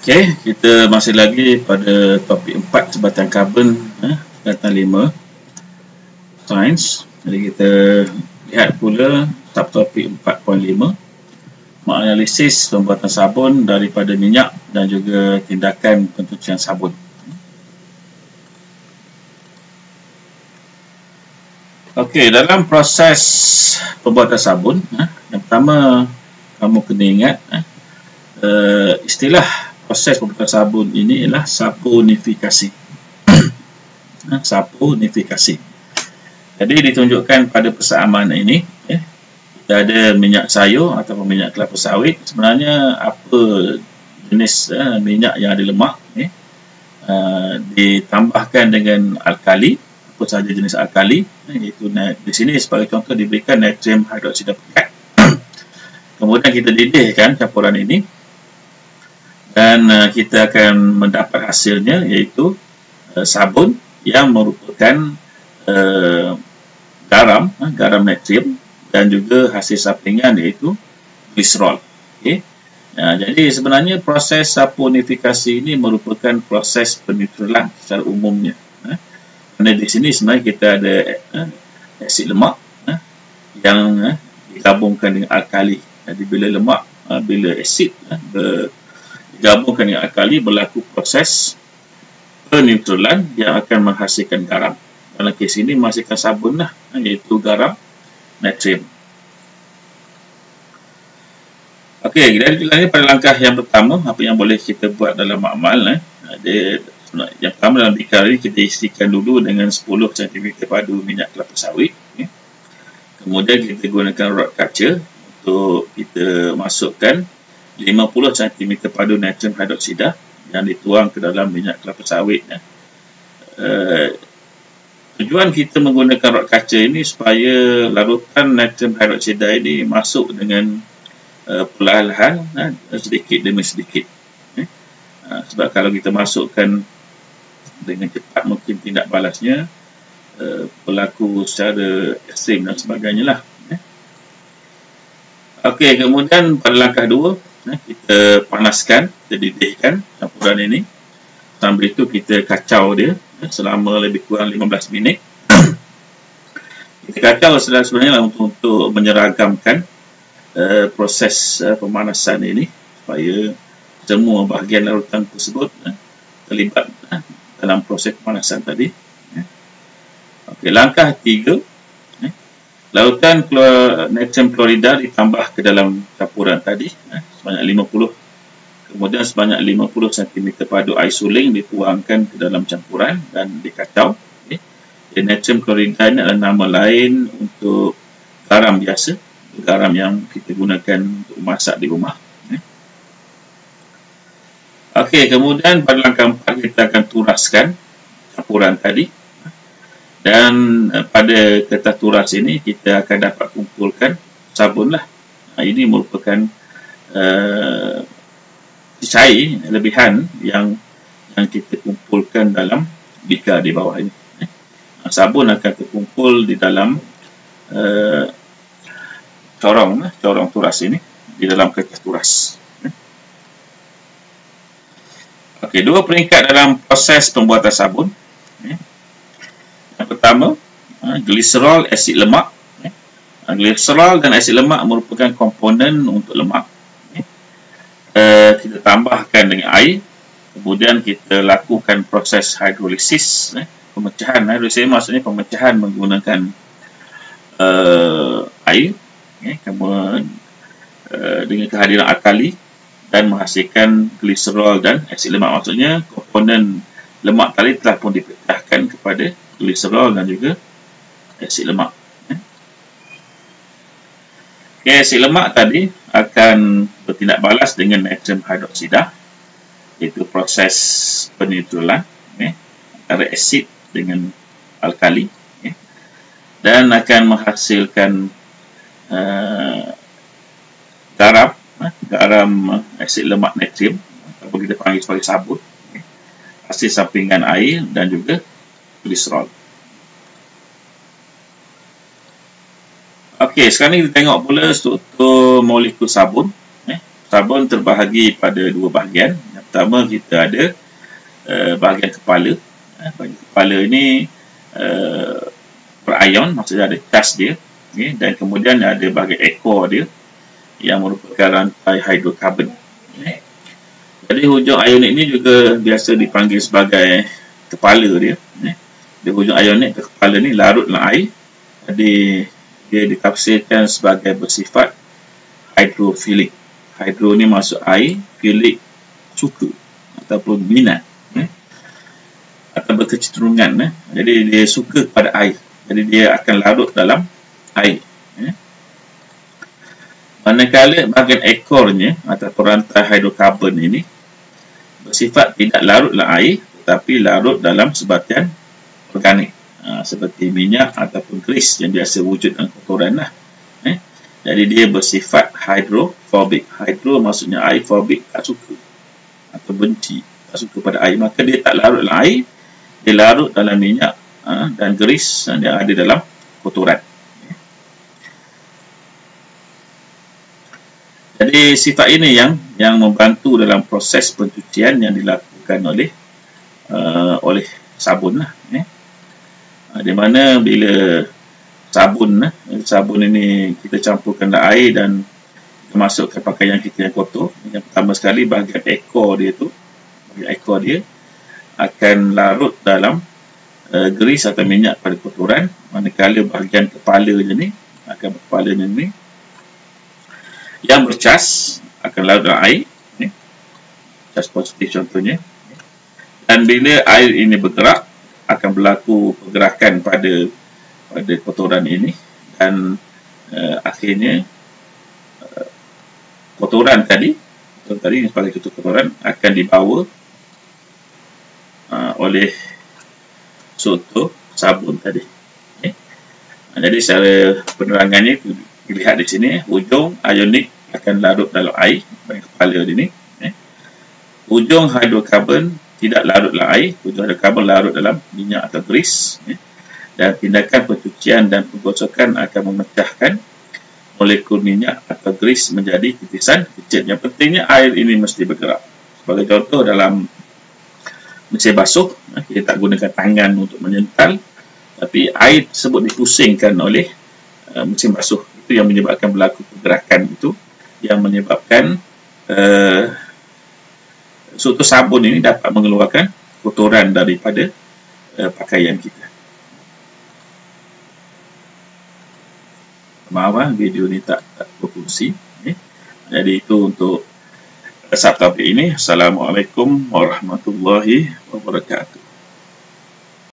Okey, kita masih lagi pada topik 4 sebatan karbon tingkatan 5 sains. Jadi kita lihat pula subtopik 4.5 menganalisis pembuatan sabun daripada minyak dan juga tindakan pencucian sabun. Okey, dalam proses pembuatan sabun, yang pertama kamu kena ingat istilah proses pembuatan sabun ini ialah saponifikasi. Saponifikasi. Jadi ditunjukkan pada persamaan ini, kita ada minyak sayur atau minyak kelapa sawit. Sebenarnya apa jenis minyak yang ada lemak, ditambahkan dengan alkali, apa sahaja jenis alkali, iaitu di sini sebagai contoh diberikan natrium hidroksida pekat. Kemudian kita didihkan campuran ini dan kita akan mendapat hasilnya, iaitu sabun yang merupakan garam natrium dan juga hasil sampingan iaitu gliserol. Jadi sebenarnya proses saponifikasi ini merupakan proses penetralan secara umumnya. Kerana di sini sebenarnya kita ada asid lemak yang digabungkan dengan alkali. Jadi bila asid digabungkan dengan alkali, berlaku proses penetralan yang akan menghasilkan garam. Dalam kes ini menghasilkan sabun iaitu garam natrium. Okey, jadi pada langkah yang pertama, apa yang boleh kita buat dalam amal, yang pertama dalam bikar ini kita isikan dulu dengan 10 cm padu minyak kelapa sawit. Kemudian kita gunakan rod kaca untuk kita masukkan 50 cm padu natrium hidroksida yang dituang ke dalam minyak kelapa sawit. Tujuan kita menggunakan rod kaca ini supaya larutan natrium hidroksida ini masuk dengan perlahan-lahan, sedikit demi sedikit. Sebab kalau kita masukkan dengan cepat, mungkin tindak balasnya berlaku secara ekstrim dan sebagainya lah. Okey, kemudian pada langkah 2, kita panaskan, kita didihkan campuran ini. Sambil itu kita kacau dia selama lebih kurang 15 minit. Kita kacau sebenarnya untuk menyeragamkan proses pemanasan ini supaya semua bahagian larutan tersebut terlibat dalam proses pemanasan tadi. Okey, langkah 3, larutan natrium klorida ditambah ke dalam campuran tadi sebanyak 50. Kemudian sebanyak 50 cm padu air suling dituangkan ke dalam campuran dan dikacau. Dan natrium klorida ini adalah nama lain untuk garam biasa, garam yang kita gunakan untuk masak di rumah. Okey, kemudian pada langkah 4 kita akan turaskan campuran tadi. Dan pada kertas turas ini kita akan dapat kumpulkan sabun lah. Ini merupakan cair lebihan yang kita kumpulkan dalam bikar di bawah ini. Sabun akan terkumpul di dalam corong turas ini, di dalam kertas turas. Okey, 2 peringkat dalam proses pembuatan sabun. Yang pertama, gliserol, asid lemak. Gliserol dan asid lemak merupakan komponen untuk lemak. Kita tambahkan dengan air, kemudian kita lakukan proses hidrolisis, pemecahan. Hidrolisis maksudnya pemecahan menggunakan air, kemudian dengan kehadiran alkali dan menghasilkan gliserol dan asid lemak. Maksudnya komponen lemak tadi telah pun dipecahkan kepada gliserol dan juga asid lemak. Okay, asid lemak tadi akan bertindak balas dengan natrium hidroksida, iaitu proses penetralan antara asid dengan alkali, dan akan menghasilkan garam asid lemak natrium, atau kita panggil sebagai sabun, hasil sampingan air dan juga gliserol. Okey, sekarang ni kita tengok pula struktur molekul sabun. Sabun terbahagi pada 2 bahagian. Yang pertama kita ada bahagian kepala. Bahagian kepala ini berion, maksudnya ada cas dia, okay? Dan kemudian ada bahagian ekor dia yang merupakan rantai hidrokarbon. Okay? Jadi hujung ionik ini juga biasa dipanggil sebagai kepala dia. Okay? Di hujung ionik ke kepala ni larut dalam air. Jadi dia ditafsirkan sebagai bersifat hidrofilik. Hidro ni masuk air, filik suka ataupun minat, atau berkecenderungan. Jadi dia suka pada air. Jadi dia akan larut dalam air. Manakala bahagian ekornya atau rantai hidrokarbon ini bersifat tidak larut dalam air, tetapi larut dalam sebatian organik, seperti minyak ataupun grease yang biasa wujud dalam kotoran lah. Jadi dia bersifat hydrophobic. Hydro maksudnya air, phobic tak suka atau benci, tak suka pada air. Maka dia tak larut dalam air, dia larut dalam minyak dan grease yang ada dalam kotoran. Jadi sifat ini yang membantu dalam proses pencucian yang dilakukan oleh sabun lah. Di mana bila sabun ini kita campurkan dalam air dan kita masukkan pakaian kita yang kotor. Yang pertama sekali bahagian ekor dia akan larut dalam grease atau minyak pada kotoran, manakala bahagian kepalanya ni yang bercas akan larut dalam air, cas positif contohnya. Dan bila air ini bergerak, akan berlaku pergerakan pada kotoran ini, dan akhirnya kotoran tadi sebagai contoh kotoran akan dibawa oleh suatu sabun tadi. Jadi secara penerangannya dilihat di sini, hujung ionik akan larut dalam air bahagian kepala ini. Hujung hidrokarbon tidak larut dalam air, hujung hidrokarbon larut dalam minyak atau grease. Dan tindakan pencucian dan penggosokan akan memecahkan molekul minyak atau grease menjadi titisan kecil. Yang pentingnya air ini mesti bergerak. Sebagai contoh, dalam mesin basuh, kita tak gunakan tangan untuk menyental, tapi air tersebut dipusingkan oleh mesin basuh. Itu yang menyebabkan berlaku pergerakan itu, yang menyebabkan suatu sabun ini dapat mengeluarkan kotoran daripada pakaian kita. Maaf, video ni tak berfungsi. Jadi itu untuk subtopik ini. Assalamualaikum warahmatullahi wabarakatuh.